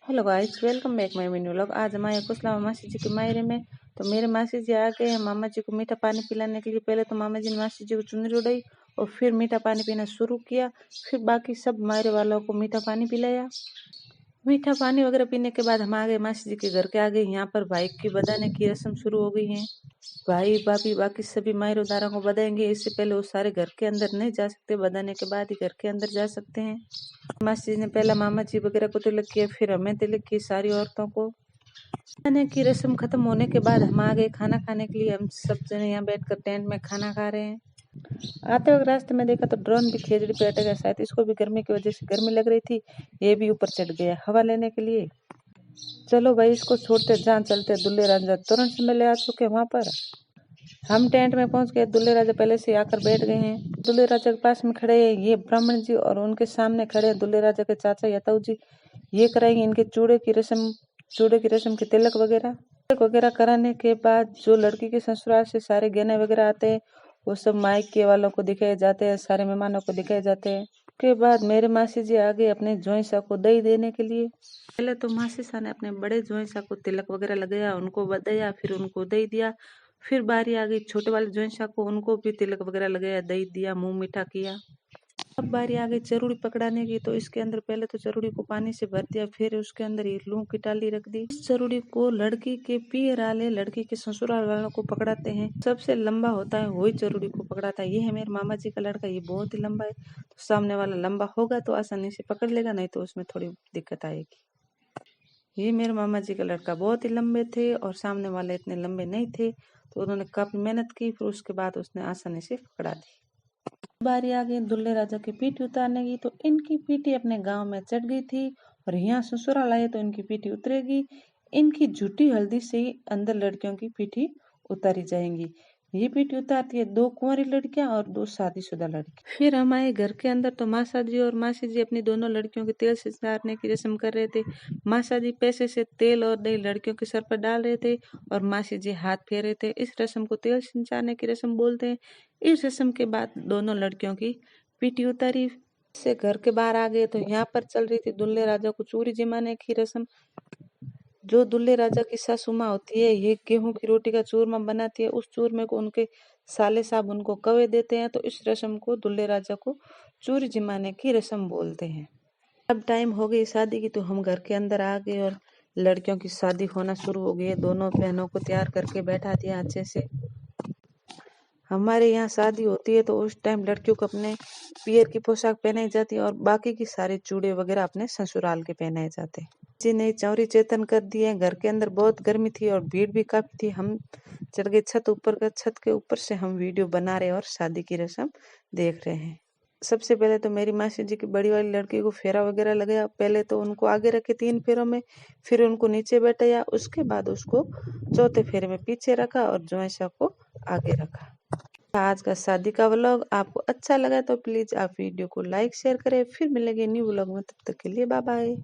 Hello guys, welcome back my new vlog. आज हम आए कुशला मासी जी के मायरे में। तो मेरे मासी जी आ गए हैं मामा जी को मीठा पानी पिलाने के लिए। पहले तो मामा जी ने मासी जी को चुनरी उड़ाई और फिर मीठा पानी पीना शुरू किया। फिर बाकी सब मायरे वालों को मीठा पानी पिलाया। मीठा पानी वगैरह पीने के बाद हम आ गए मासी जी के घर के आगे। यहाँ पर भाई की बधाने की रस्म शुरू हो गई है। भाई भाभी बाकी सभी मायरेदारों को बधाएंगे। इससे पहले वो सारे घर के अंदर नहीं जा सकते, बधाने के बाद ही घर के अंदर जा सकते हैं। मासी जी ने पहला मामा जी वगैरह को तिलक किया, फिर हमें तिलक की सारी औरतों को। खाने की रस्म खत्म होने के बाद हम आ गए खाना खाने के लिए। हम सब जने यहाँ बैठकर टेंट में खाना खा रहे हैं। आते वक्त रास्ते में देखा तो ड्रोन भी खेजड़ी पे अटक गया। शायद इसको भी गर्मी की वजह से गर्मी लग रही थी, ये भी ऊपर चढ़ गया हवा लेने के लिए। चलो भाई इसको छोड़ते जहाँ चलते। दुल्ले राजा तुरंत से मिले आ चुके वहां पर। हम टेंट में पहुंच गए। दुल्ले राजा पहले से आकर बैठ गए हैं। दुल्ले राजा के पास में खड़े हैं ये ब्राह्मण जी और उनके सामने खड़े हैं दुल्ले राजा के चाचा यादव जी। ये कराएंगे इनके चूड़े की रस्म के तिलक वगैरह कराने के बाद जो लड़की के ससुराल से सारे गहने वगैरह आते हैं वो सब मायके वालों को दिखाए जाते हैं, सारे मेहमानों को दिखाए जाते हैं। उसके बाद मेरे मासी जी आ गए अपने जोइसा को दही देने के लिए। पहले तो मासी सा ने अपने बड़े जोइसा को तिलक वगैरह लगाया, उनको बधाया, फिर उनको दही दिया। फिर बारी आ गई छोटे वाले जोइसा को, उनको भी तिलक वगैरह लगाया, दही दिया, मुंह मीठा किया। अब बारी आ गई चरूड़ी पकड़ाने की। तो इसके अंदर पहले तो चरूड़ी को पानी से भर दिया, फिर उसके अंदर एक लूं की टाली रख दी। इस चरूड़ी को लड़की के पियर वाले लड़की के ससुराल वालों को पकड़ाते हैं। सबसे लंबा होता है वही चरूड़ी को पकड़ाता है। ये है मेरे मामा जी का लड़का, ये बहुत ही लंबा है। तो सामने वाला लंबा होगा तो आसानी से पकड़ लेगा, नहीं तो उसमें थोड़ी दिक्कत आएगी। ये मेरे मामा जी का लड़का बहुत ही लंबे थे और सामने वाले इतने लंबे नहीं थे, तो उन्होंने काफी मेहनत की, फिर उसके बाद उसने आसानी से पकड़ा दी। बारी आ गई दुल्ले राजा की पीठी उतारने की। तो इनकी पीठी अपने गांव में चढ़ गई थी और यहाँ ससुराल आए तो इनकी पीठी उतरेगी। इनकी झूठी हल्दी से ही अंदर लड़कियों की पीठी उतारी जाएंगी। ये पीठी उतारती है दो कुंवारी लड़कियां और दो शादीशुदा लड़की। फिर हम आए घर के अंदर तो मासा जी और मासी जी अपनी दोनों लड़कियों के तेल से संवारने की रस्म कर रहे थे। मासा जी पैसे से तेल और दही लड़कियों के सर पर डाल रहे थे और मासी जी हाथ फेर रहे थे। इस रस्म को तेल सिंचाने की रस्म बोलते हैं। इस रस्म के बाद दोनों लड़कियों की पीठी उतारी से घर के बाहर आ गए। तो यहाँ पर चल रही थी दुल्ले राजा को चूरी जिमाने की रस्म। जो दुल्ले राजा की सासू माँ होती है ये गेहूं की रोटी का चूरमा बनाती है। उस चूरमे को उनके साले साहब उनको कवे देते हैं। तो इस रस्म को दुल्ले राजा को चूरी जिमाने की रस्म बोलते हैं। अब टाइम हो गई शादी की, तो हम घर के अंदर आ गए और लड़कियों की शादी होना शुरू हो गई। दोनों बहनों को तैयार करके बैठा दिया अच्छे से। हमारे यहाँ शादी होती है तो उस टाइम लड़कियों को अपने पियर की पोशाक पहनाई जाती है और बाकी की सारे चूड़े वगैरह अपने ससुराल के पहनाए जाते हैं। जी ने चौरी चेतन कर दिए। घर के अंदर बहुत गर्मी थी और भीड़ भी काफी थी। हम चढ़ गए छत ऊपर का। छत के ऊपर से हम वीडियो बना रहे हैं और शादी की रस्म देख रहे हैं। सबसे पहले तो मेरी मासी जी की बड़ी वाली लड़की को फेरा वगैरह लगाया। पहले तो उनको आगे रखे 3 फेरों में, फिर उनको नीचे बैठाया, उसके बाद उसको चौथे फेरे में पीछे रखा और जोइसा को आगे रखा। आज का शादी का व्लॉग आपको अच्छा लगा तो प्लीज आप वीडियो को लाइक शेयर करें। फिर मिलेंगे न्यू व्लॉग में, तब तक के लिए बाय बाय।